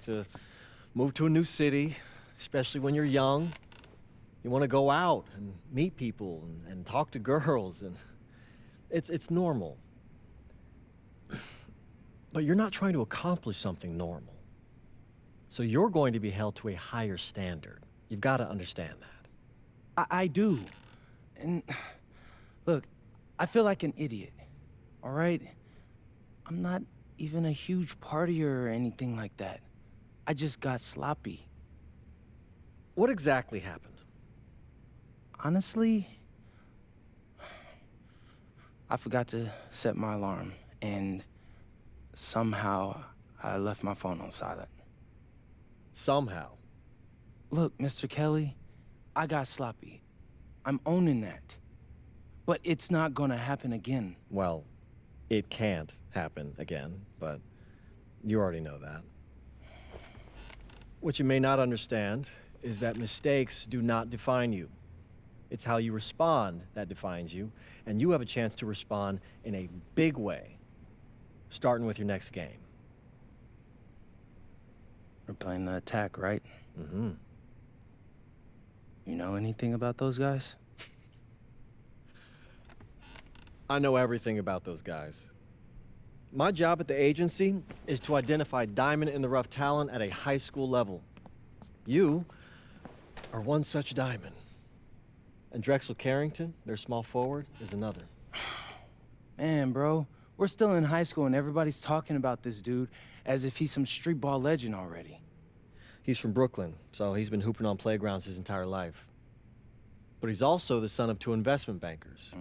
To move to a new city, especially when you're young. You want to go out and meet people and talk to girls, and it's normal. But you're not trying to accomplish something normal. So you're going to be held to a higher standard. You've got to understand that. I do. And look, I feel like an idiot, all right? I'm not even a huge partier or anything like that. I just got sloppy. What exactly happened? Honestly, I forgot to set my alarm, and somehow I left my phone on silent. Somehow. Look, Mr. Kelly, I got sloppy. I'm owning that. But it's not gonna happen again. Well, it can't happen again, but you already know that. What you may not understand is that mistakes do not define you. It's how you respond that defines you, and you have a chance to respond in a big way, starting with your next game. We're playing the Attack, right? Mm-hmm. You know anything about those guys? I know everything about those guys. My job at the agency is to identify diamond-in-the-rough talent at a high school level. You are one such diamond. And Drexel Carrington, their small forward, is another. Man, bro, we're still in high school and everybody's talking about this dude as if he's some street ball legend already. He's from Brooklyn, so he's been hooping on playgrounds his entire life. But he's also the son of 2 investment bankers.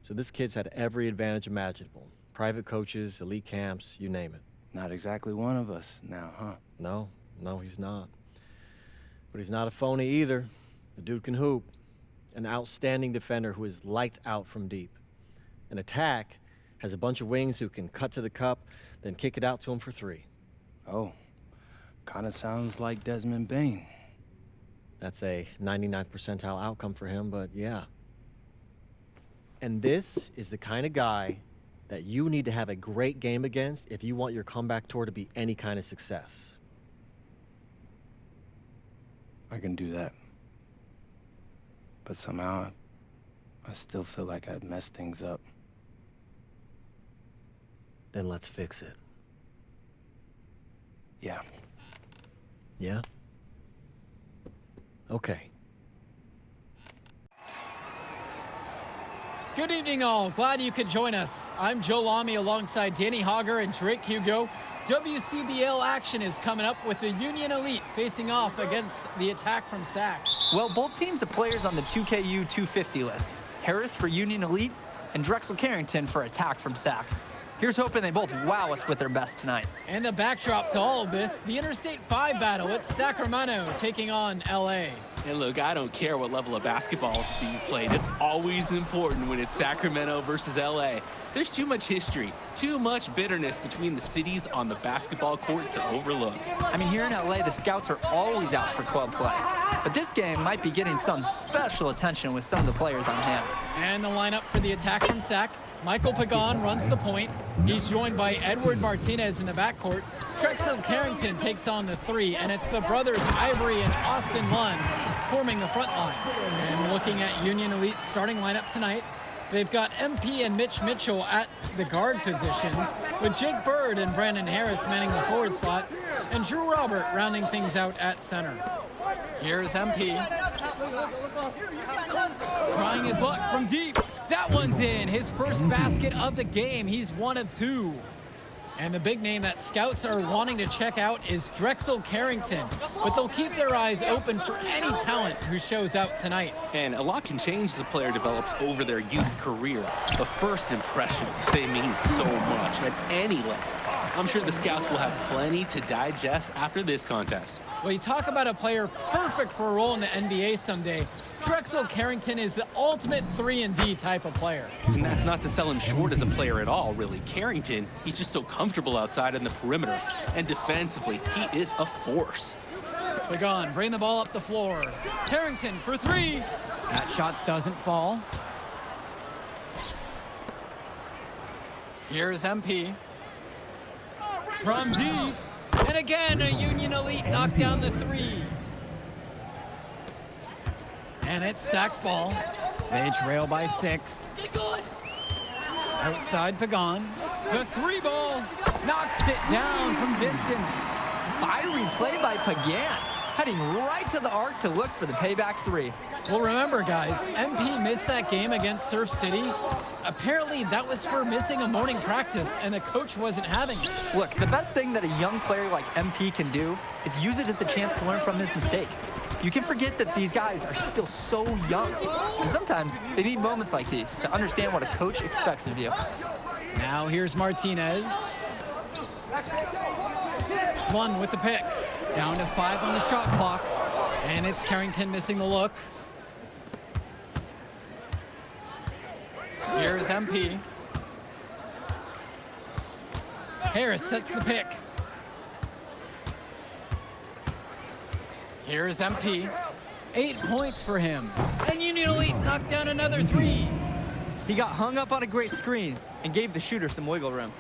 So this kid's had every advantage imaginable. Private coaches, elite camps, you name it. Not exactly one of us now, huh? No, he's not. But he's not a phony either. The dude can hoop. An outstanding defender who is lights out from deep. An Attack has a bunch of wings who can cut to the cup, then kick it out to him for 3. Oh, kinda sounds like Desmond Bain. That's a 99th percentile outcome for him, but yeah. And this is the kind of guy that you need to have a great game against if you want your comeback tour to be any kind of success. I can do that. But somehow, I still feel like I'd messed things up. Then let's fix it. Yeah. Yeah? Okay. Good evening, all. Glad you could join us. I'm Joe Lamy alongside Danny Hogger and Drake Hugo. WCBL action is coming up with the Union Elite facing off against the Attack from SAC. Well, both teams have players on the 2KU 250 list. Harris for Union Elite and Drexel Carrington for Attack from SAC. Here's hoping they both wow us with their best tonight. And the backdrop to all of this, the Interstate 5 battle at Sacramento taking on LA. And look, I don't care what level of basketball is being played. It's always important when it's Sacramento versus LA. There's too much history, too much bitterness between the cities on the basketball court to overlook. I mean, here in LA, the scouts are always out for club play. But this game might be getting some special attention with some of the players on hand. And the lineup for the Attack from SAC. Michael Pagan runs the point. He's joined by Edward Martinez in the backcourt. Drexel Carrington takes on the 3, and it's the brothers Ivory and Austin Lund forming the front line. And looking at Union Elite's starting lineup tonight, they've got MP and Mitch Mitchell at the guard positions, with Jake Bird and Brandon Harris manning the forward slots, and Drew Robert rounding things out at center. Here's MP. Trying his luck from deep. That one's in. His first basket of the game. He's 1 of 2. And the big name that scouts are wanting to check out is Drexel Carrington. But they'll keep their eyes open for any talent who shows out tonight. And a lot can change as a player develops over their youth career. But first impressions, they mean so much at any level. I'm sure the scouts will have plenty to digest after this contest. Well, you talk about a player perfect for a role in the NBA someday. Drexel Carrington is the ultimate 3-and-D type of player. And that's not to sell him short as a player at all, really. Carrington, he's just so comfortable outside in the perimeter. And defensively, he is a force. Pagan, bring the ball up the floor. Carrington for 3. That shot doesn't fall. Here's MP. From deep. And again, a Union Elite knocked down the three. And it's Sack's ball. They trail by 6. Outside Pagan. The 3 ball knocks it down from distance. Fiery play by Pagan, heading right to the arc to look for the payback 3. Well, remember, guys, MP missed that game against Surf City. Apparently, that was for missing a morning practice, and the coach wasn't having it. Look, the best thing that a young player like MP can do is use it as a chance to learn from his mistake. You can forget that these guys are still so young, and sometimes they need moments like these to understand what a coach expects of you. Now here's Martinez. 1 with the pick. Down to 5 on the shot clock. And it's Carrington missing the look. Here's MP. Harris sets the pick. Here's MP. 8 points for him. And Union Elite knocked down another 3. He got hung up on a great screen and gave the shooter some wiggle room.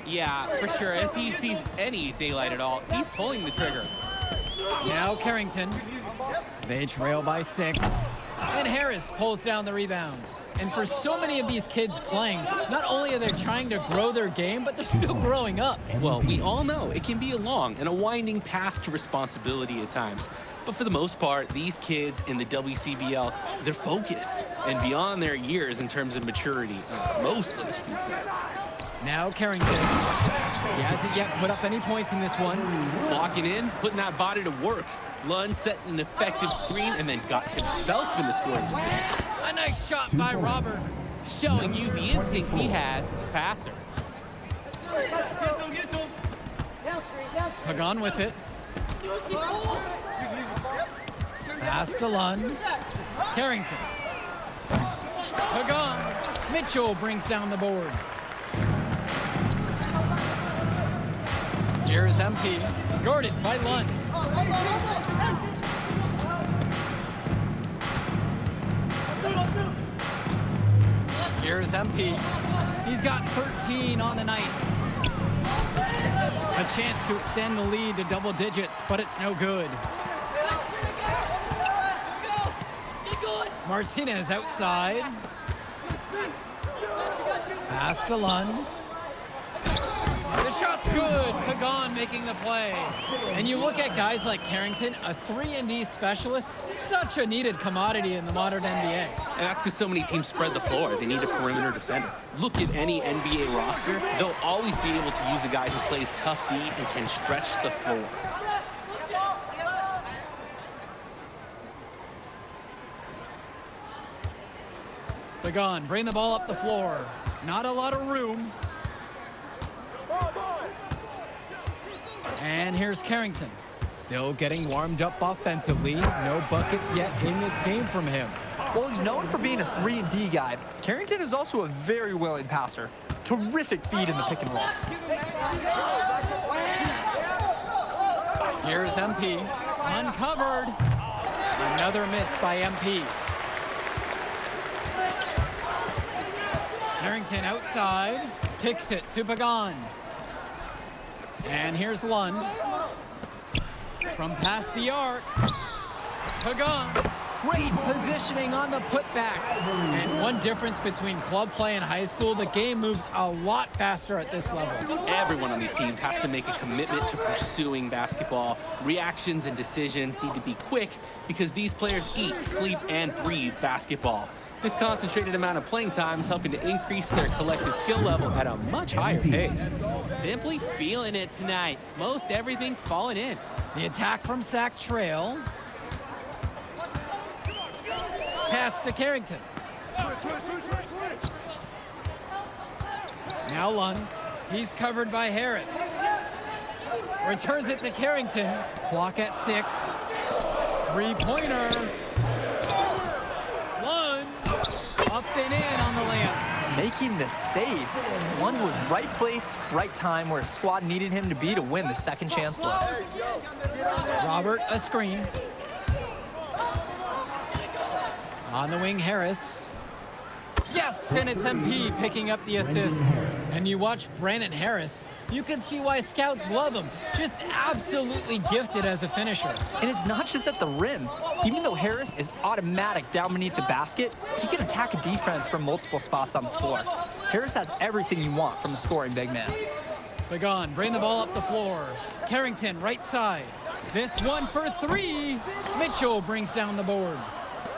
Yeah, for sure. If he sees any daylight at all, he's pulling the trigger. Now Carrington. They trail by 6. And Harris pulls down the rebound. And for so many of these kids playing, not only are they trying to grow their game, but they're still growing up. Well, we all know it can be a long and a winding path to responsibility at times. But for the most part, these kids in the WCBL, they're focused and beyond their years in terms of maturity. Mostly, you'd say. Now Carrington. He hasn't yet put up any points in this one. Locking in, putting that body to work. Lund set an effective screen and then got himself in the scoring position. A nice shot by Robert. Showing you the instincts he has as a passer. Pagan with it. Pass to Lund. Carrington. Pagan. Mitchell brings down the board. Here's MP. Guarded by Lund. Here's MP. He's got 13 on the night. A chance to extend the lead to double digits, but it's no good. Martinez outside. Pass to Lund. The shot's good. Pagan making the play. And you look at guys like Carrington, a 3-and-D specialist, such a needed commodity in the modern NBA. And that's because so many teams spread the floor. They need a perimeter defender. Look at any NBA roster. They'll always be able to use a guy who plays tough D and can stretch the floor. Pagan, bring the ball up the floor. Not a lot of room. And here's Carrington. Still getting warmed up offensively. No buckets yet in this game from him. Well, he's known for being a 3-and-D guy. Carrington is also a very willing passer. Terrific feed in the pick and roll. Here's MP. Uncovered. Another miss by MP. Carrington outside. Kicks it to Pagan. And here's Lund. From past the arc. Pagan. Great positioning on the putback. And one difference between club play and high school, the game moves a lot faster at this level. Everyone on these teams has to make a commitment to pursuing basketball. Reactions and decisions need to be quick because these players eat, sleep, and breathe basketball. This concentrated amount of playing time is helping to increase their collective skill level at a much higher pace. Simply feeling it tonight. Most everything falling in. The attack from Sack Trail. Pass to Carrington. Now Lund. He's covered by Harris. Returns it to Carrington. Clock at 6. Three-pointer. Lund. Up and in on the layup. Making the save. Lund was right place, right time where his squad needed him to be to win the second chance look. Robert, a screen. On the wing, Harris. Yes, and it's MP picking up the assist. And you watch Brandon Harris, you can see why scouts love him. Just absolutely gifted as a finisher. And it's not just at the rim. Even though Harris is automatic down beneath the basket, he can attack a defense from multiple spots on the floor. Harris has everything you want from a scoring big man. Pagan, bring the ball up the floor. Carrington, right side. This one for three. Mitchell brings down the board.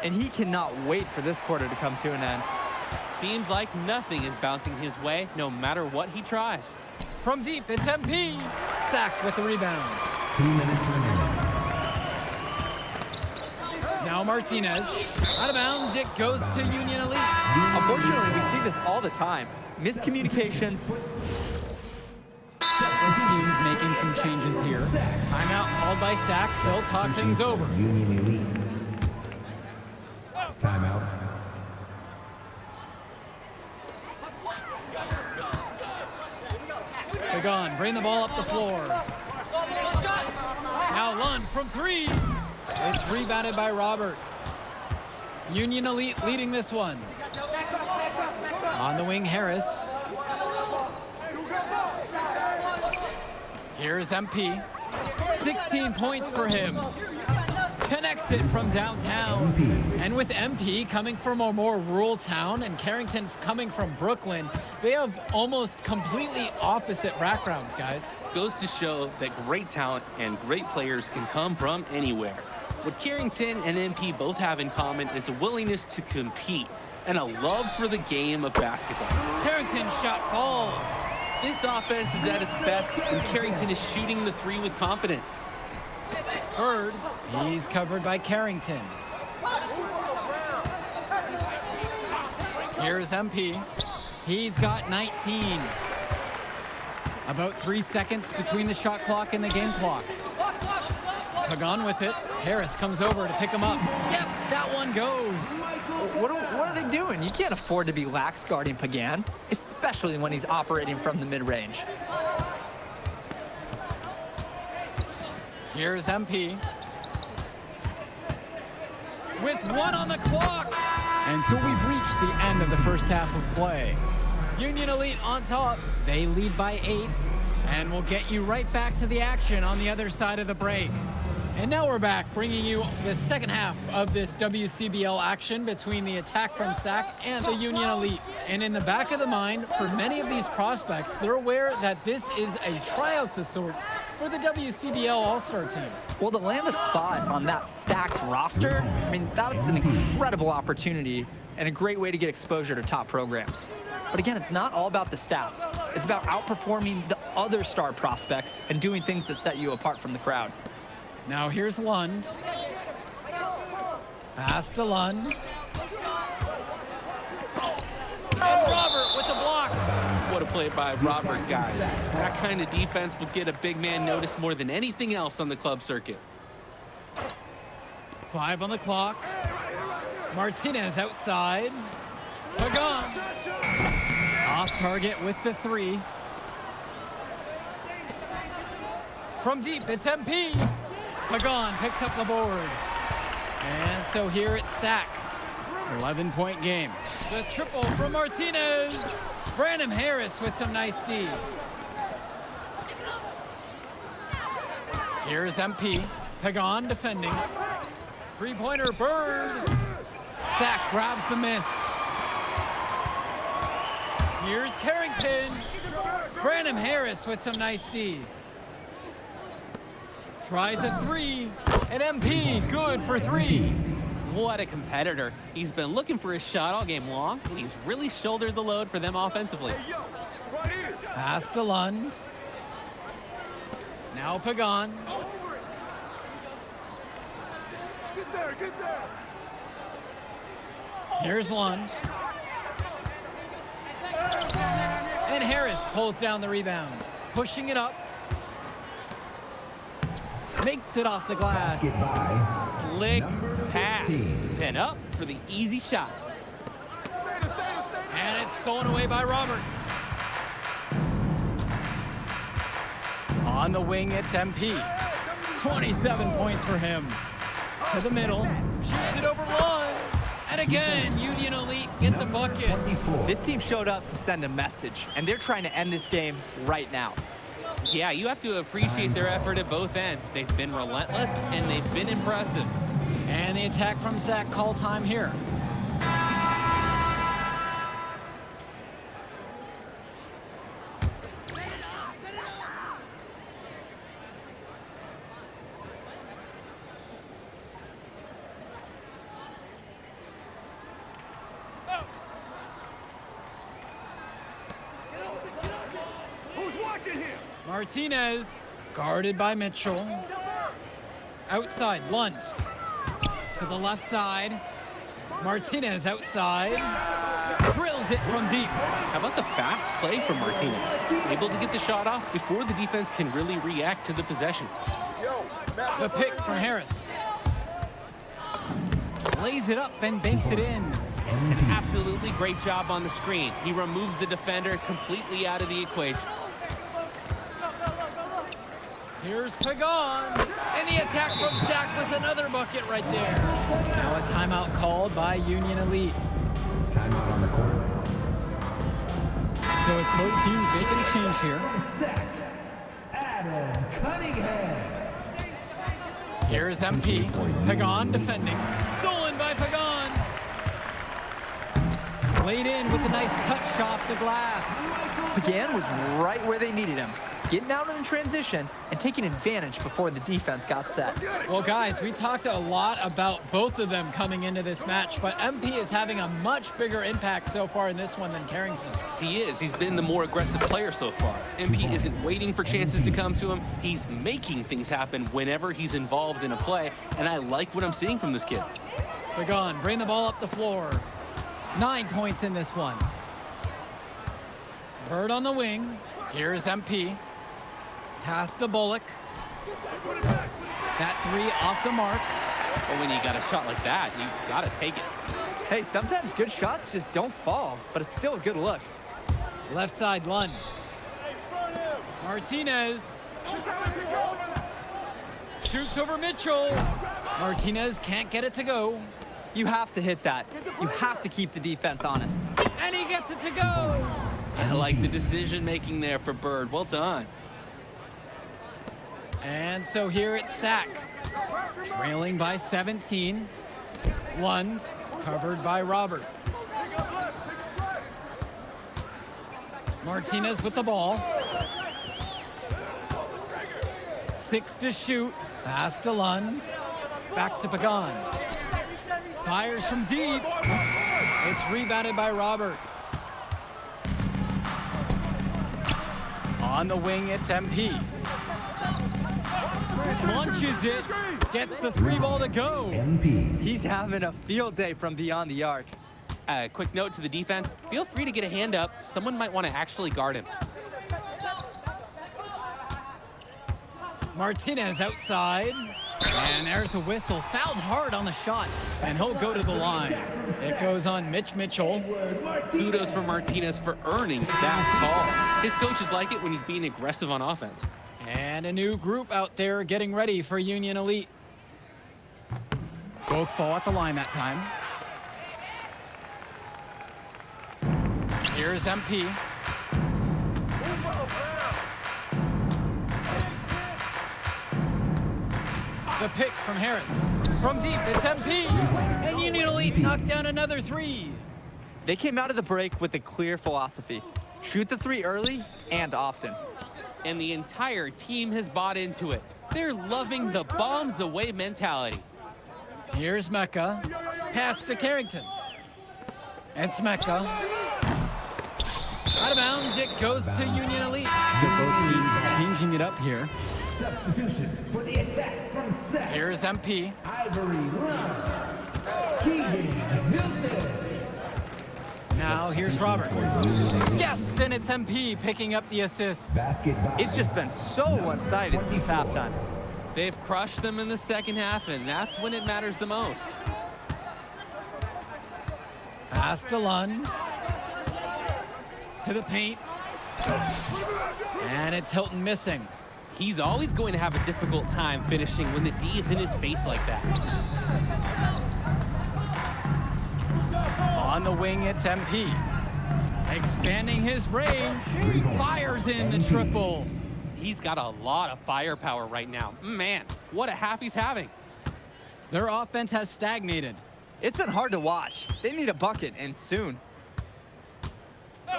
And he cannot wait for this quarter to come to an end. Seems like nothing is bouncing his way, no matter what he tries. From deep, it's MP. Sack with the rebound. 2 minutes remaining. Now Martinez. Out of bounds, it goes to Union Elite. Unfortunately, we see this all the time. Miscommunications. Teams making some changes here. Timeout called by Sack. They'll talk things over. Union Elite. Timeout. Pagan, bring the ball up the floor. Now Lund from three. It's rebounded by Robert. Union Elite leading this one. On the wing, Harris. Here's MP. 16 points for him. Connects it from downtown. And with MP coming from a more rural town and Carrington coming from Brooklyn, they have almost completely opposite backgrounds, guys. Goes to show that great talent and great players can come from anywhere. What Carrington and MP both have in common is a willingness to compete and a love for the game of basketball. Carrington shot falls. This offense is at its best, and Carrington is shooting the three with confidence. Bird, he's covered by Carrington. Here's MP. He's got 19. About 3 seconds between the shot clock and the game clock. Pagan with it. Harris comes over to pick him up. Yep, that one goes. What are they doing? You can't afford to be lax guarding Pagan, especially when he's operating from the mid-range. Here's MP. With 1 on the clock. And so we've reached the end of the first half of play. Union Elite on top. They lead by 8. And we'll get you right back to the action on the other side of the break. And now we're back, bringing you the second half of this WCBL action between the attack from Sac and the Union Elite. And in the back of the mind, for many of these prospects, they're aware that this is a tryout of sorts for the WCBL All-Star team. Well, to land a spot on that stacked roster, I mean, that's an incredible opportunity and a great way to get exposure to top programs. But again, it's not all about the stats. It's about outperforming the other star prospects and doing things that set you apart from the crowd. Now here's Lund. Pass to Lund. And Robert with the block. What a play by Robert, guys. That kind of defense will get a big man noticed more than anything else on the club circuit. 5 on the clock. Martinez outside. Pagan. Off target with the 3. From deep, it's MP. Pagan picks up the board. And so here it's Sac. 11-point game. The triple from Martinez. Brandon Harris with some nice D. Here's MP. Pagan defending. Three-pointer Bird. Sac grabs the miss. Here's Carrington. Brandon Harris with some nice D. Tries a 3, and MP good for 3. What a competitor. He's been looking for his shot all game long, and he's really shouldered the load for them offensively. Pass to Lund. Now Pagan. Get there. Here's Lund. And Harris pulls down the rebound. Pushing it up. Makes it off the glass. Basket by Slick number pass. 15. Then up for the easy shot. And it's stolen away by Robert. On the wing, it's MP. 27 points for him. To the middle. Shoots it over Lund. And again, Union Elite get the bucket. 24. This team showed up to send a message, and they're trying to end this game right now. Yeah, you have to appreciate their effort at both ends. They've been relentless, and they've been impressive. And the attack from Sac call time here. Who's watching here? Martinez, guarded by Mitchell. Outside, Lund. To the left side. Martinez outside. Drills it from deep. How about the fast play from Martinez? Able to get the shot off before the defense can really react to the possession. The pick from Harris. Lays it up and banks it in. An absolutely great job on the screen. He removes the defender completely out of the equation. Here's Pagan. And the attack from Sac with another bucket right there. Now a timeout called by Union Elite. Timeout on the court. So it's both teams making a change here. Adam Cunningham. Here's MP. Pagan defending. Stolen by Pagan. Laid in with a nice cut shot the glass. Pagan was right where they needed him, getting out in transition and taking advantage before the defense got set. Well, guys, we talked a lot about both of them coming into this match, but MP is having a much bigger impact so far in this one than Carrington. He is. He's been the more aggressive player so far. MP isn't waiting for chances to come to him. He's making things happen whenever he's involved in a play, and I like what I'm seeing from this kid. Pagan, bring the ball up the floor. 9 points in this one. Bird on the wing. Here's MP. Pass to Bullock. That three off the mark. But when you got a shot like that, you got to take it. Hey, sometimes good shots just don't fall, but it's still a good look. Left side, Lund. Martinez. Shoots over Mitchell. Martinez can't get it to go. You have to hit that. You have to keep the defense honest. And he gets it to go. I like the decision making there for Bird. Well done. And so here it's Sac. Trailing by 17. Lund, covered by Robert. Martinez with the ball. 6 to shoot. Pass to Lund. Back to Pagan. Fires from deep. It's rebounded by Robert. On the wing, it's MP. Launches it. Gets the three ball to go. MP. He's having a field day from beyond the arc. Quick note to the defense, feel free to get a hand up. Someone might want to actually guard him. Martinez outside. And there's the whistle. Fouled hard on the shot. And he'll go to the line. It goes on Mitch Mitchell. Kudos for Martinez for earning that call. His coaches like it when he's being aggressive on offense. And a new group out there getting ready for Union Elite. Both fall at the line that time. Here's MP. The pick from Harris. From deep, it's MP. And Union Elite knocked down another three. They came out of the break with a clear philosophy. Shoot the three early and often. And the entire team has bought into it. They're loving the bombs away mentality. Here's Mecca. Pass to Carrington. It's Mecca. Out of bounds, it goes to Union Elite. Both teams changing it up here. Substitution for the attack from Sac. Here's MP. Ivory Lund. Keegan Hilton. Now here's Robert. Yes, and it's MP picking up the assist. Basketball. It's just been so one-sided since halftime. They've crushed them in the second half, and that's when it matters the most. Pass to Lund. To the paint. And it's Hilton missing. He's always going to have a difficult time finishing when the D is in his face like that. On the wing, it's MP. Expanding his range, he fires in the triple. He's got a lot of firepower right now. Man, what a half he's having. Their offense has stagnated. It's been hard to watch. They need a bucket, and soon.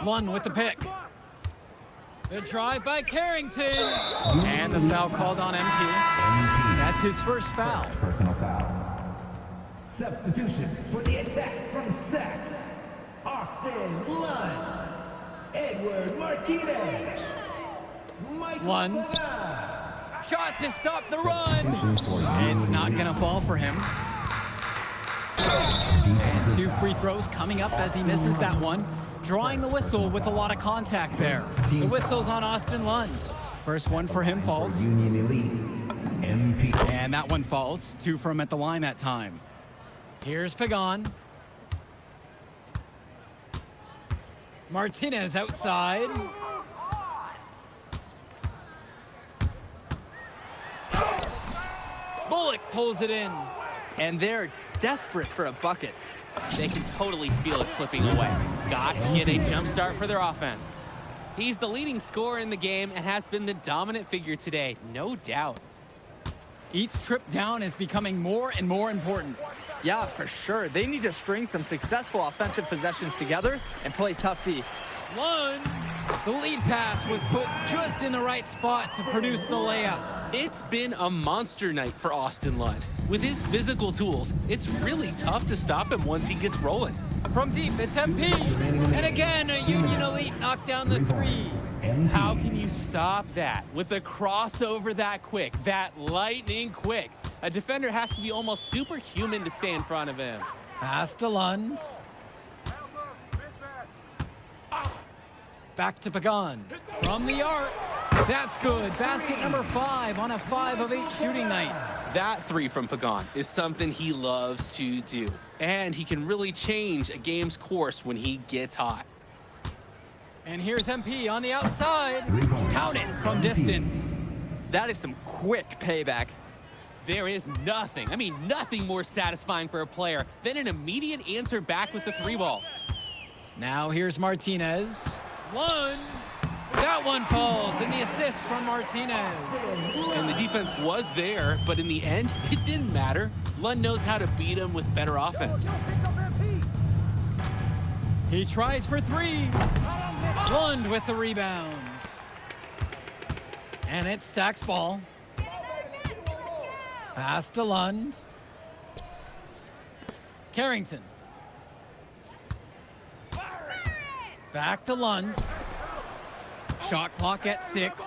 Lund with the pick. The drive by Carrington. And the foul called on MP. That's his first foul. Personal foul. Substitution for the attack from SAC. Austin Lund. Edward Martinez. Michael Lund. Pagan. Shot to stop the run. Substitution for It's not going to fall for him. And 2 free throws coming up as he misses that one. Drawing the whistle with a lot of contact there. The whistle's on Austin Lund. First one for him falls. Union Elite. MP. And that one falls. 2 from at the line that time. Here's Pagan. Martinez outside. Bullock pulls it in. And they're desperate for a bucket. They can totally feel it slipping away. Got to get a jump start for their offense. He's the leading scorer in the game and has been the dominant figure today, no doubt. Each trip down is becoming more and more important. Yeah, for sure. They need to string some successful offensive possessions together and play tough D. Lund, the lead pass was put just in the right spot to produce the layup. It's been a monster night for Austin Lund. With his physical tools, it's really tough to stop him once he gets rolling. From deep, it's MP. And again, a Union Elite knocked down the 3. How can you stop that with a crossover that quick, that lightning quick? A defender has to be almost superhuman to stay in front of him. Pass to Lund. Back to Pagan. From the arc. That's good. Basket number 5 on a 5 of 8 shooting night. That 3 from Pagan is something he loves to do. And he can really change a game's course when he gets hot. And here's MP on the outside. Count it from distance. That is some quick payback. There is nothing, I mean nothing more satisfying for a player than an immediate answer back with the 3 ball. Now here's Martinez. Lund. That one falls, and the assist from Martinez. And the defense was there, but in the end, it didn't matter. Lund knows how to beat him with better offense. He tries for 3. Lund with the rebound. And it's Sac's ball. Pass to Lund. Carrington. Back to Lund. Shot clock at 6.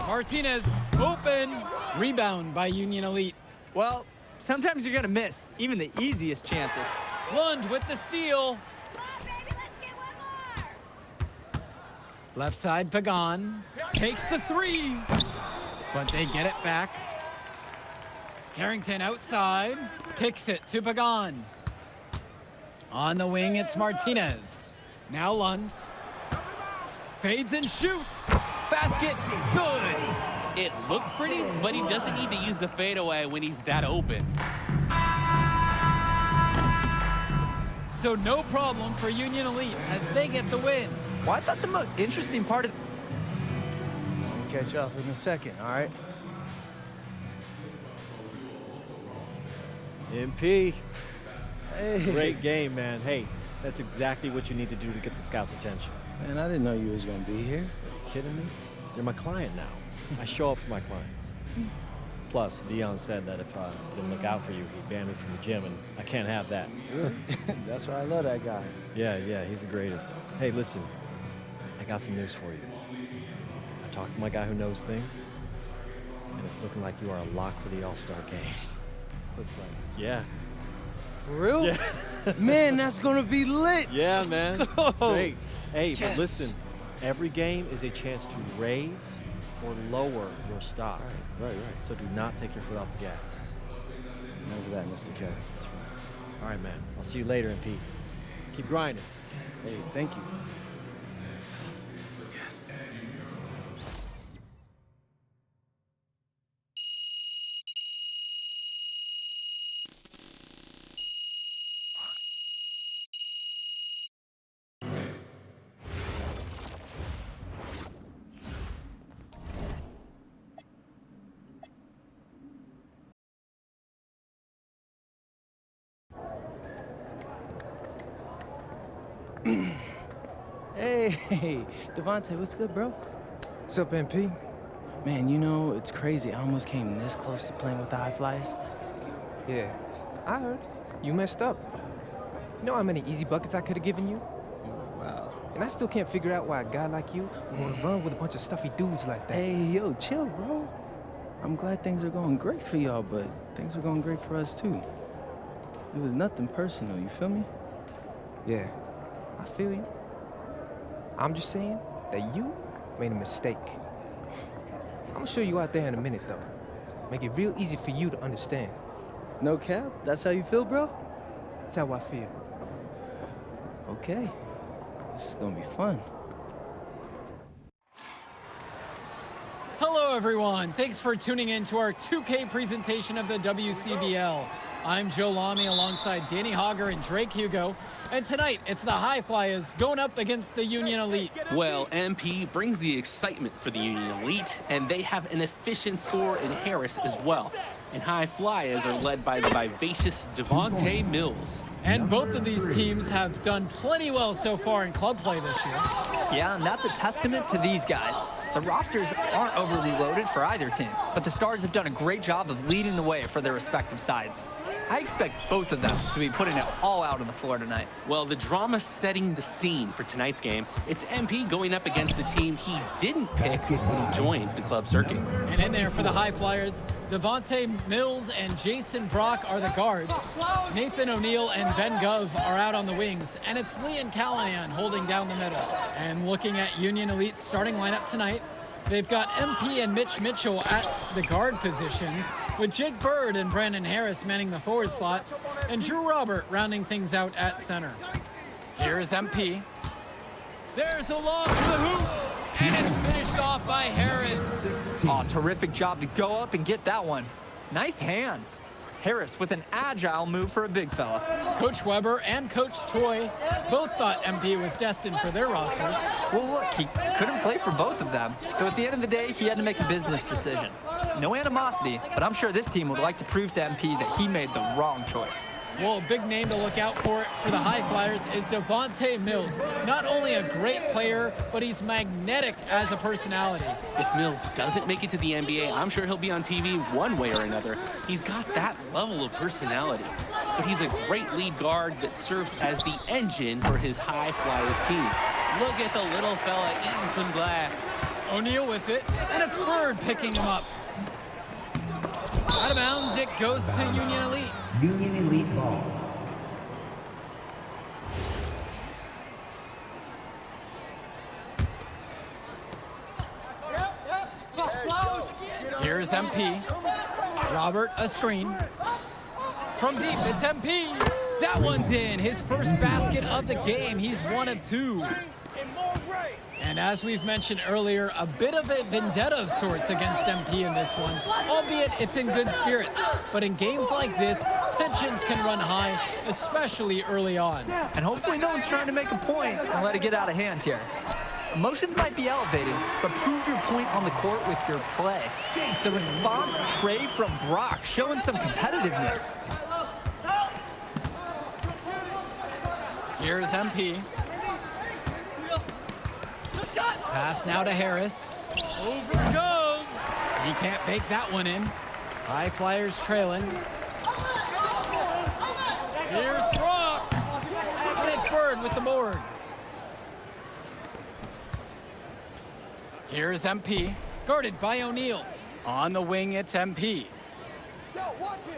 Martinez open. Rebound by Union Elite. Well, sometimes you're gonna miss even the easiest chances. Lund with the steal. Left side, Pagan. Takes the 3. But they get it back. Carrington outside. Kicks it to Pagan. On the wing, it's Martinez. Now Lund. Fades and shoots. Basket, good. It looks pretty, but he doesn't need to use the fadeaway when he's that open. So no problem for Union Elite as they get the win. Well, I thought the most interesting part of I'll catch up in a second, all right? MP, Hey. great game, man. Hey, that's exactly what you need to do to get the scouts' attention. Man, I didn't know you was gonna be here. Are you kidding me? You're my client now. I show up for my clients. Plus, Dion said that if I didn't look out for you, he'd ban me from the gym, and I can't have that. That's why I love that guy. Yeah, he's the greatest. Hey, listen, I got some news for you. I talked to my guy who knows things, and it's looking like you are a lock for the All-Star game. Yeah. For real? Yeah. Man, that's gonna be lit. Yeah, man. It's go. great. Hey, Yes. but listen, every game is a chance to raise or lower your stock. Right. So do not take your foot off the gas. Remember that, Mr. K. That's right. All right, man. I'll see you later, MP. Keep grinding. Hey, thank you. Hey, Devontae, what's good, bro? What's up, MP? Man, you know, it's crazy. I almost came this close to playing with the High Flyers. Yeah, I heard. You messed up. You know how many easy buckets I could have given you? Wow. And I still can't figure out why a guy like you would want to run with a bunch of stuffy dudes like that. Hey, yo, chill, bro. I'm glad things are going great for y'all, but things are going great for us, too. It was nothing personal, you feel me? Yeah, I feel you. I'm just saying that you made a mistake. I'm gonna show you out there in a minute, though. Make it real easy for you to understand. No cap? That's how you feel, bro? That's how I feel. Okay. This is gonna be fun. Hello, everyone. Thanks for tuning in to our 2K presentation of the WCBL. I'm Joe Lamy alongside Danny Hogger and Drake Hugo. And tonight, it's the High Flyers going up against the Union Elite. Well, MP brings the excitement for the Union Elite, and they have an efficient scorer in Harris as well. And High Flyers are led by the vivacious Devontae Mills. And both of these teams have done plenty well so far in club play this year. Yeah, and that's a testament to these guys. The rosters aren't overly loaded for either team, but the Stars have done a great job of leading the way for their respective sides. I expect both of them to be putting it all out on the floor tonight. Well, the drama setting the scene for tonight's game, it's MP going up against the team he didn't pick when he joined the club circuit. And in there for the High Flyers, Devontae Mills and Jason Brock are the guards. Nathan O'Neill and Ben Gov are out on the wings, and it's Leon Callahan holding down the middle. And looking at Union Elite's starting lineup tonight, they've got MP and Mitch Mitchell at the guard positions, with Jake Bird and Brandon Harris manning the forward slots, and Drew Robert rounding things out at center. Here's MP. There's a lob to the hoop, and it's finished off by Harris. Oh, terrific job to go up and get that one. Nice hands. Harris with an agile move for a big fella. Coach Weber and Coach Choi both thought MP was destined for their rosters. Well, look, he couldn't play for both of them. So at the end of the day, he had to make a business decision. No animosity, but I'm sure this team would like to prove to MP that he made the wrong choice. Well, a big name to look out for the High Flyers is Devontae Mills. Not only a great player, but he's magnetic as a personality. If Mills doesn't make it to the NBA, I'm sure he'll be on TV one way or another. He's got that level of personality. But he's a great lead guard that serves as the engine for his High Flyers team. Look at the little fella eating some glass. O'Neill with it, and it's Bird picking him up. Out of bounds, it goes to Union Elite. Union Elite ball. Here's MP. Robert, a screen. From deep, it's MP. That one's in. His first basket of the game. He's one of two. And as we've mentioned earlier, a bit of a vendetta of sorts against MP in this one, albeit it's in good spirits. But in games like this, tensions can run high, especially early on. And hopefully no one's trying to make a point and let it get out of hand here. Emotions might be elevated, but prove your point on the court with your play. The response tray from Brock showing some competitiveness. Here's MP. Pass now to Harris. Over it goes. He can't bake that one in. High Flyers trailing. Here's Brock. And it's Bird with the board. Here's MP, guarded by O'Neill. On the wing, it's MP.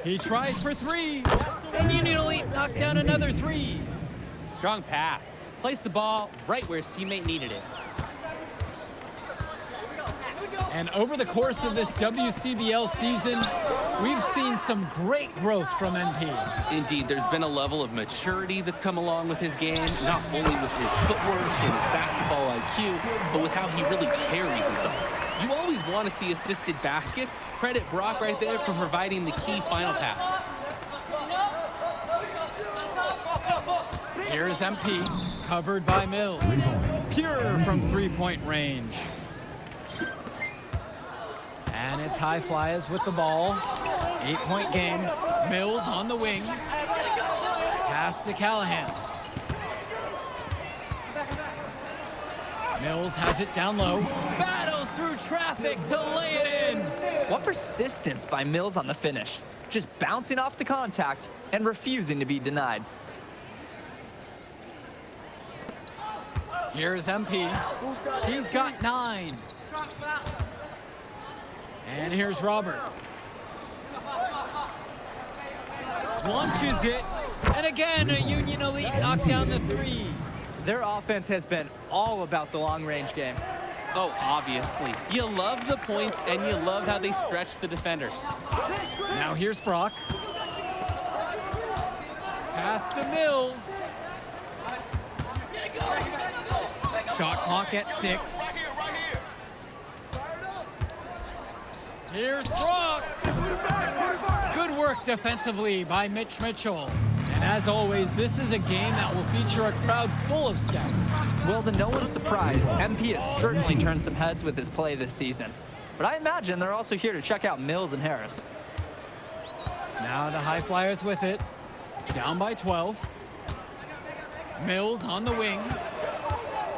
He tries for three. And Union Elite knocked down another three. Strong pass. Placed the ball right where his teammate needed it. And over the course of this WCBL season, we've seen some great growth from MP. Indeed, there's been a level of maturity that's come along with his game, not only with his footwork and his basketball IQ, but with how he really carries himself. You always want to see assisted baskets. Credit Brock right there for providing the key final pass. Here's MP, covered by Mills. Pure from three-point range. And it's High Flyers with the ball. 8-point game. Mills on the wing. Pass to Callahan. Mills has it down low. Battles through traffic to lay it in. What persistence by Mills on the finish. Just bouncing off the contact and refusing to be denied. Here's MP. He's got 9. And here's Robert. Launches it. And again, a Union Elite knocked down the 3. Their offense has been all about the long-range game. Oh, obviously. You love the points, and you love how they stretch the defenders. Now here's Brock. Pass to Mills. Shot clock at 6. Here's Brock. Good work defensively by Mitch Mitchell. And as always, this is a game that will feature a crowd full of scouts. Well, to no one's surprise, MP has certainly turned some heads with his play this season. But I imagine they're also here to check out Mills and Harris. Now the High Flyers with it. Down by 12. Mills on the wing.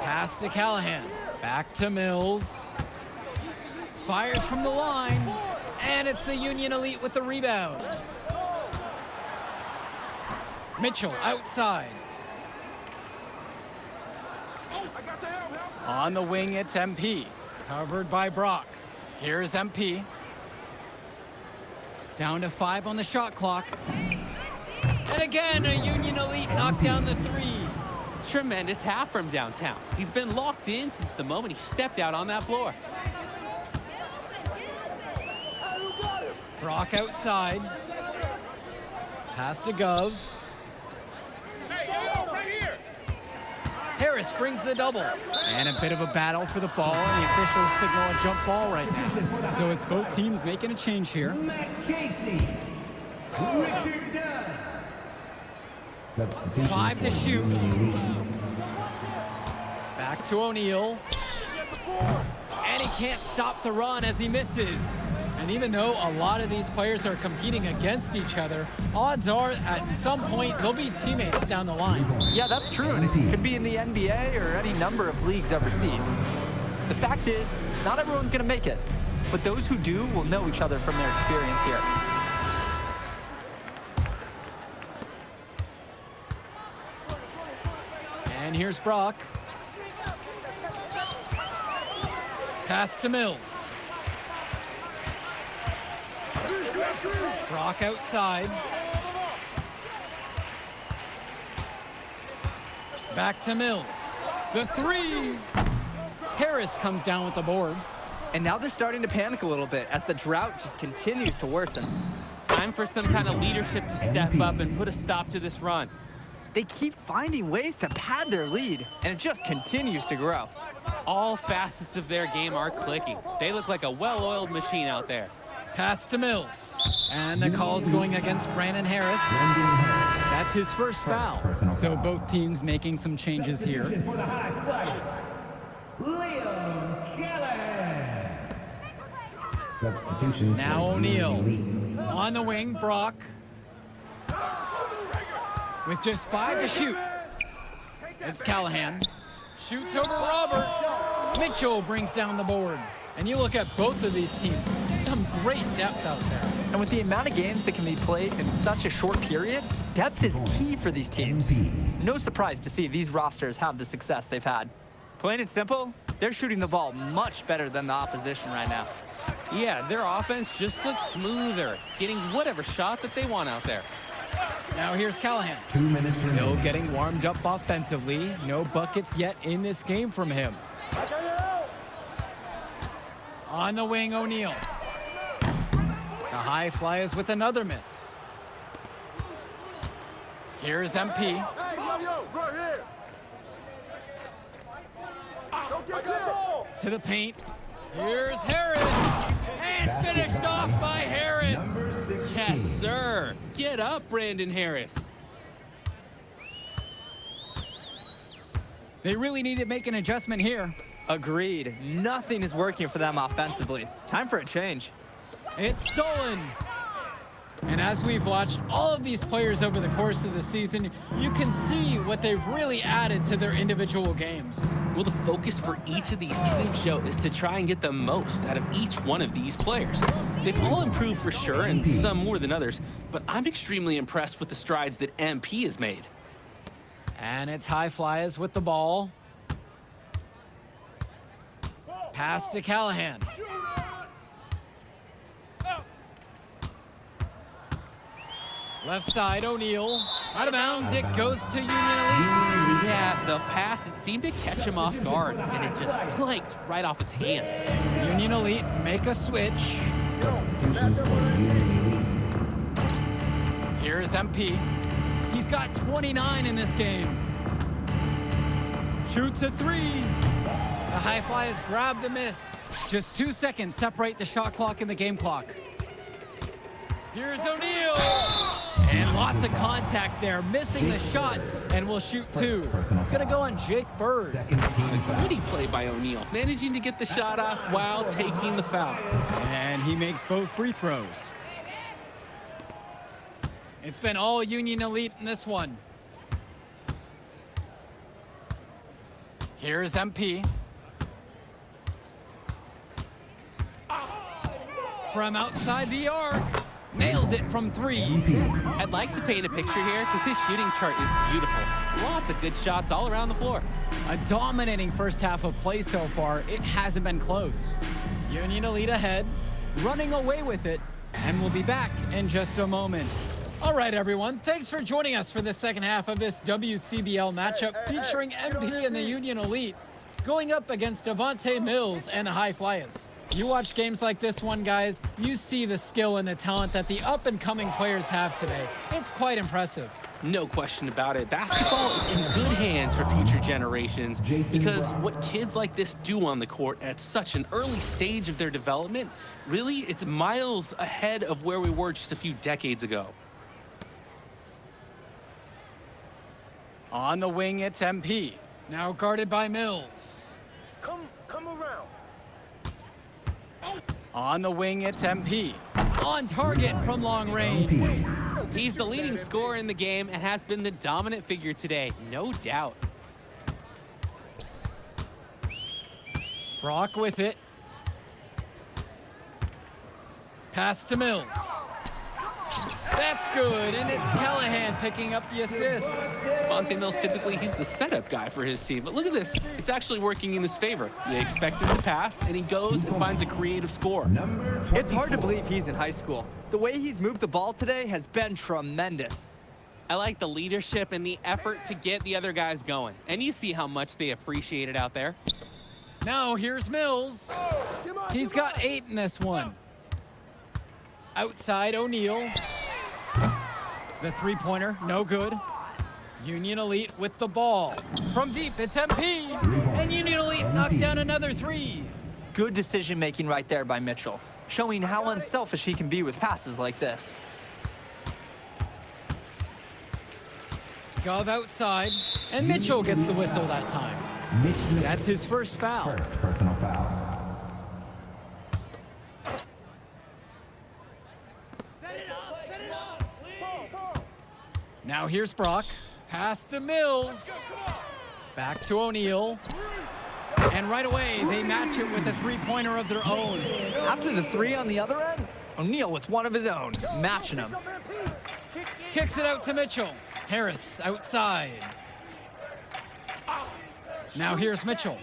Pass to Callahan. Back to Mills. Fires from the line. And it's the Union Elite with the rebound. Mitchell outside. On the wing, it's MP. Covered by Brock. Here's MP. Down to 5 on the shot clock. And again, a Union Elite knocked down the 3. Tremendous half from downtown. He's been locked in since the moment he stepped out on that floor. Brock outside. Pass to Gov. Harris brings the double. And a bit of a battle for the ball, and the officials signal a jump ball right now. So it's both teams making a change here. Matt Casey. Richard Dunn. Substitution. 5 to for shoot. Union Elite. Back to O'Neal. And he can't stop the run as he misses. And even though a lot of these players are competing against each other, odds are at some point they'll be teammates down the line. Yeah, that's true, and it could be in the NBA or any number of leagues overseas. The fact is, not everyone's going to make it, but those who do will know each other from their experience here. And here's Brock. Pass to Mills. Brock outside. Back to Mills. The 3. Harris comes down with the board. And now they're starting to panic a little bit as the drought just continues to worsen. Time for some kind of leadership to step up and put a stop to this run. They keep finding ways to pad their lead, and it just continues to grow. All facets of their game are clicking. They look like a well-oiled machine out there. Pass to Mills. And the call's going against Brandon Harris. That's his first foul. So both teams making some changes here. Substitution for the High Flyers. Liam Callahan. Substitution. Now for O'Neal. Union Elite. On the wing, Brock. With just 5 to shoot. It's Callahan. Shoots over Robert. Mitchell brings down the board. And you look at both of these teams, some great depth out there. And with the amount of games that can be played in such a short period, depth is key for these teams. No surprise to see these rosters have the success they've had. Plain and simple, they're shooting the ball much better than the opposition right now. Yeah, their offense just looks smoother, getting whatever shot that they want out there. Now here's Callahan. 2 minutes Still remaining. getting warmed up offensively. No buckets yet in this game from him. On the wing, O'Neal. The High Flyers with another miss. Here's MP. To the paint. Here's Harris. And finished off by Harris. Number 16. Yes, sir. Get up, Brandon Harris. They really need to make an adjustment here. Agreed. Nothing is working for them offensively. Time for a change. It's stolen. And as we've watched all of these players over the course of the season, you can see what they've really added to their individual games. Well, the focus for each of these teams, Joe, is to try and get the most out of each one of these players. They've all improved for sure, and some more than others, but I'm extremely impressed with the strides that MP has made. And it's High Flyers with the ball. Pass to Callahan. Left side, O'Neal. Out of bounds, it goes to Union Elite. Yeah, the pass, it seemed to catch him off guard, and it just clanked right off his hands. Union Elite make a switch. Substitution for Union Here's MP. He's got 29 in this game. Shoots a three. The High Flyers grab the miss. Just 2 seconds separate the shot clock and the game clock. Here's O'Neal. And lots of contact there, missing the shot, and will shoot two. It's gonna go on Jake Bird. Second team foul. Pretty play by O'Neal, managing to get the shot off while taking the foul. And he makes both free throws. It's been all Union Elite in this one. Here's MP. From outside the arc. Nails it from three. I'd like to paint a picture here because his shooting chart is beautiful. Lots of good shots all around the floor. A dominating first half of play so far. It hasn't been close. Union Elite ahead, running away with it, and we'll be back in just a moment. All right, everyone. Thanks for joining us for the second half of this WCBL matchup featuring MP and the Union Elite going up against Devontae Mills and the High Flyers. You watch games like this one, guys, you see the skill and the talent that the up-and-coming players have today. It's quite impressive. No question about it. Basketball is in good hands for future generations because what kids like this do on the court at such an early stage of their development, really, it's miles ahead of where we were just a few decades ago. On the wing, it's MP. Now guarded by Mills. Come around. On the wing, it's MP. On target from long range. He's the leading scorer in the game and has been the dominant figure today, no doubt. Brock with it. Pass to Mills. That's good, and it's Callahan picking up the assist. Devontae Mills, typically, he's the setup guy for his team. But look at this. It's actually working in his favor. You expect him to pass, and he goes and finds a creative score. It's hard to believe he's in high school. The way he's moved the ball today has been tremendous. I like the leadership and the effort to get the other guys going. And you see how much they appreciate it out there. Now here's Mills. He's got 8 in this one. Outside, O'Neal. The three-pointer, no good. Union Elite with the ball. From deep, it's MP. And Union Elite knocked down another three. Good decision-making right there by Mitchell, showing how unselfish he can be with passes like this. Gov outside, and Mitchell gets the whistle that time. That's his first foul. First personal foul. Now here's Brock. Pass to Mills. Back to O'Neal. And right away, they match it with a three-pointer of their own. After the three on the other end, O'Neal with one of his own, matching him. Kicks it out to Mitchell. Harris outside. Now here's Mitchell.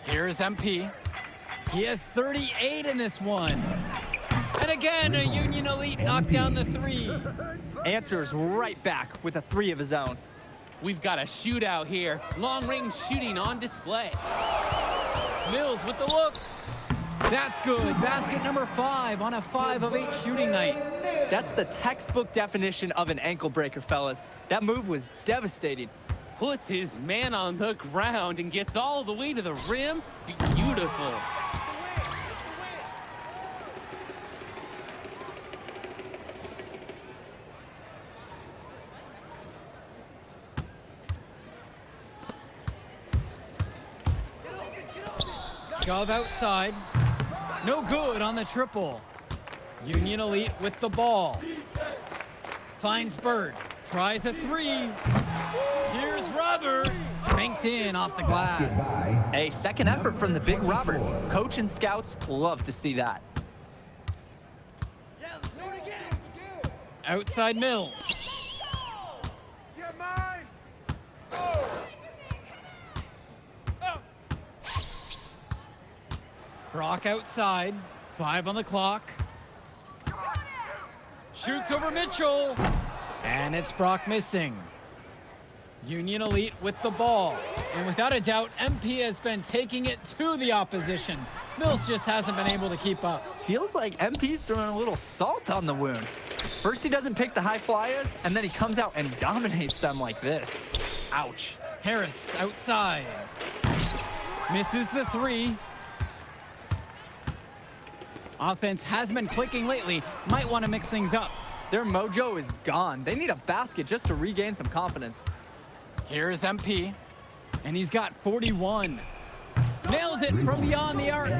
Here's MP. He has 38 in this one. And again, a Union Elite knocked down the three. Answers right back with a three of his own. We've got a shootout here. Long-range shooting on display. Mills with the look. That's good. Basket number 5 on a 5 of 8 shooting night. That's the textbook definition of an ankle breaker, fellas. That move was devastating. Puts his man on the ground and gets all the way to the rim. Beautiful. Gov outside. No good on the triple. Union Elite with the ball. Finds Bird. Tries a three. Here's Robert. Banked in off the glass. A second effort from the big Robert. Coach and scouts love to see that. Outside Mills. Brock outside. 5 on the clock. Shoots over Mitchell. And it's Brock missing. Union Elite with the ball. And without a doubt, MP has been taking it to the opposition. Mills just hasn't been able to keep up. Feels like MP's throwing a little salt on the wound. First he doesn't pick the high flyers, and then he comes out and dominates them like this. Ouch. Harris outside. Misses the three. Offense has been clicking lately. Might want to mix things up. Their mojo is gone. They need a basket just to regain some confidence. Here's MP, and he's got 41. Nails it from beyond the arc.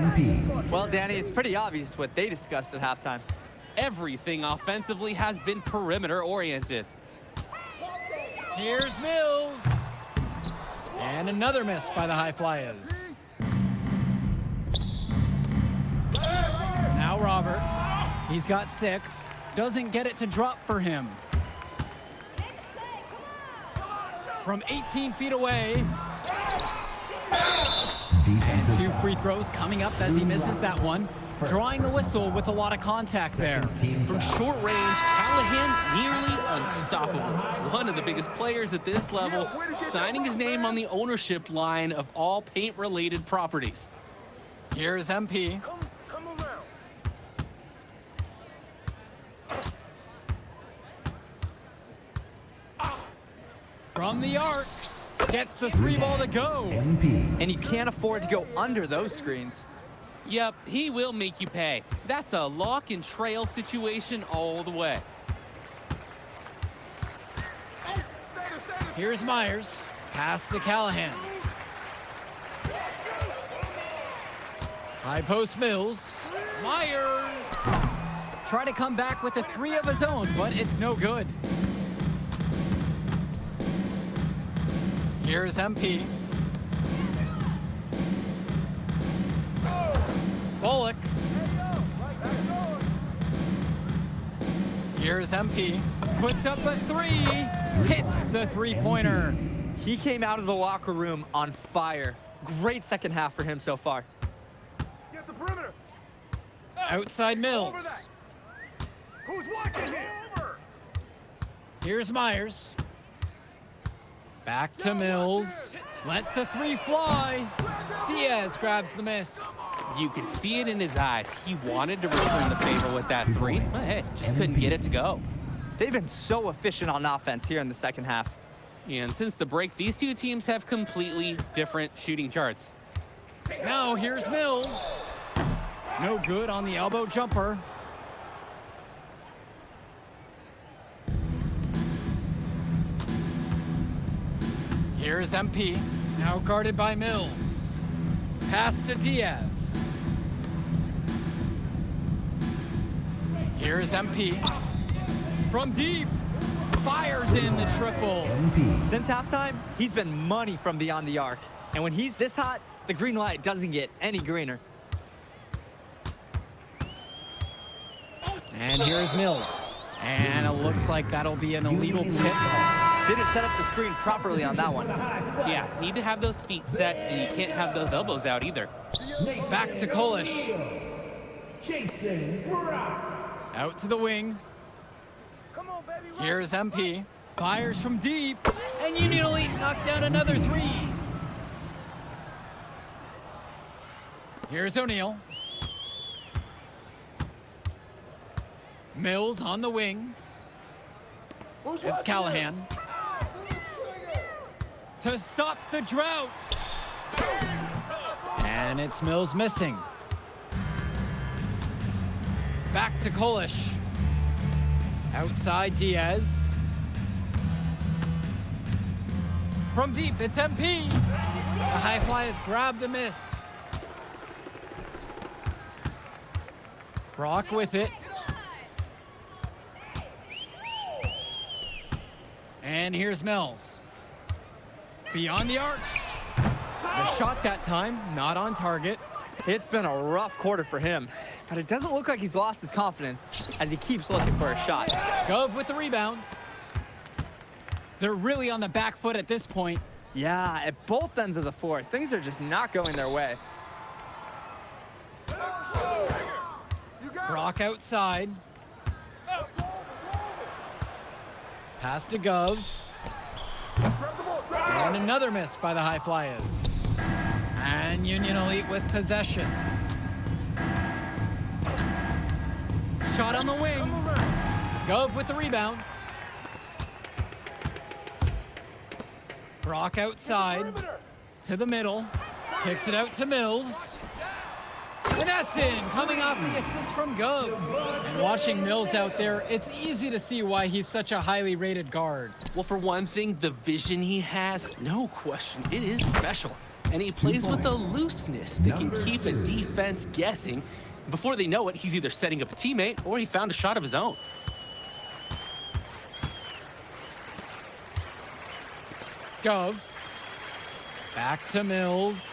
Well, Danny, it's pretty obvious what they discussed at halftime. Everything offensively has been perimeter oriented. Here's Mills. And another miss by the High Flyers. Now Robert. He's got 6. Doesn't get it to drop for him. From 18 feet away. And 2 free throws coming up as he misses that one. Drawing the whistle with a lot of contact there. From short range, Callahan nearly unstoppable. One of the biggest players at this level, signing his name on the ownership line of all paint-related properties. Here's MP. From the arc, gets the 3 ball to go. And you can't afford to go under those screens. Yep, he will make you pay. That's a lock and trail situation all the way. Here's Myers. Pass to Callahan. High post Mills. Myers. Try to come back with a 3 of his own, but it's no good. Here's MP. Bullock. Here's MP. Puts up a 3. Hits the 3-pointer. He came out of the locker room on fire. Great second half for him so far. Get the perimeter. Outside Mills. Who's watching him? Here's Myers. Back to Mills. Lets the 3 fly. Diaz grabs the miss. You could see it in his eyes. He wanted to return the favor with that 3, but hey, just couldn't get it to go. They've been so efficient on offense here in the second half. And since the break, these two teams have completely different shooting charts. Now here's Mills. No good on the elbow jumper. Here's MP. Now guarded by Mills. Pass to Diaz. Here's MP. From deep. Fires in the triple. Since halftime, he's been money from beyond the arc. And when he's this hot, the green light doesn't get any greener. And here's Mills. And it looks like that'll be an illegal tip. Didn't set up the screen properly on that one. Yeah, need to have those feet set, and you can't have those elbows out either. Back to Kolish. Jason Brock. Out to the wing. Here's MP. Fires from deep. And Union Elite knocked down another 3. Here's O'Neal. Mills on the wing. It's Callahan. To stop the drought. And it's Mills missing. Back to Kolish. Outside Diaz. From deep, it's MP. The High Flyers grab the miss. Brock with it. And here's Mills. Beyond the arc. The shot that time, not on target. It's been a rough quarter for him, but it doesn't look like he's lost his confidence as he keeps looking for a shot. Gove with the rebound. They're really on the back foot at this point. Yeah, at both ends of the floor, things are just not going their way. Brock outside. Pass to Gove. And another miss by the High Flyers. And Union Elite with possession. Shot on the wing. Gove with the rebound. Brock outside. To the middle. Kicks it out to Mills. And that's in, coming off the assist from Gove. And watching Mills out there, it's easy to see why he's such a highly rated guard. Well, for one thing, the vision he has, no question, it is special. And he plays with a looseness that can keep a defense guessing. Before they know it, he's either setting up a teammate or he found a shot of his own. Gove. Back to Mills.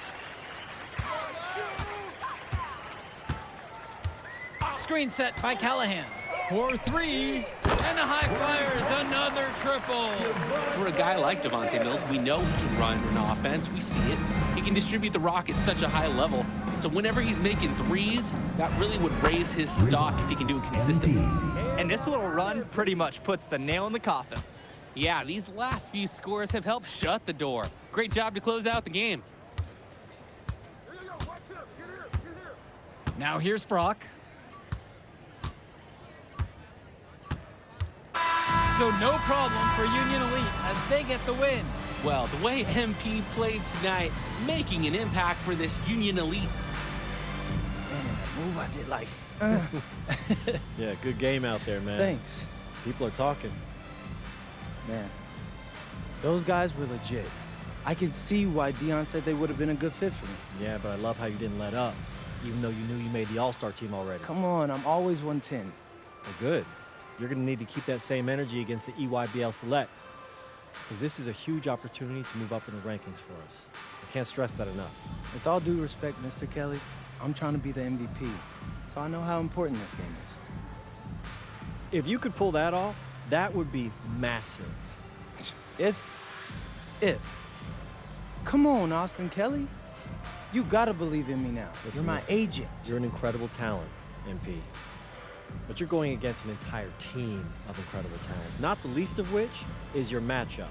Screen set by Callahan. 4-3. And the High Flyers, another triple. For a guy like Devontae Mills, we know he can run an offense. We see it. He can distribute the rock at such a high level. So whenever he's making threes, that really would raise his stock if he can do it consistently. And this little run pretty much puts the nail in the coffin. Yeah, these last few scores have helped shut the door. Great job to close out the game. Now here's Brock. So no problem for Union Elite as they get the win. Well, the way MP played tonight, making an impact for this Union Elite. Man, that move I did like. Yeah, good game out there, man. Thanks. People are talking. Man, those guys were legit. I can see why Dion said they would have been a good fit for me. Yeah, but I love how you didn't let up, even though you knew you made the All-Star team already. Come on, I'm always 110. Well, good. You're going to need to keep that same energy against the EYBL Select, because this is a huge opportunity to move up in the rankings for us. I can't stress that enough. With all due respect, Mr. Kelly, I'm trying to be the MVP, so I know how important this game is. If you could pull that off, that would be massive. If. Come on, Austin Kelly. You gotta believe in me now. You're my agent. You're an incredible talent, MP. But you're going against an entire team of incredible talents, not the least of which is your matchup,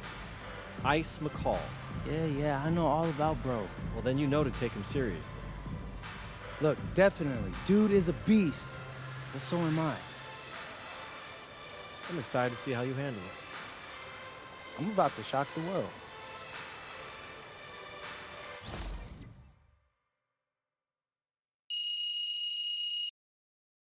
Ice McCall. Yeah, I know all about bro. Well, then you know to take him seriously. Look, definitely, dude is a beast, but so am I. I'm excited to see how you handle it. I'm about to shock the world.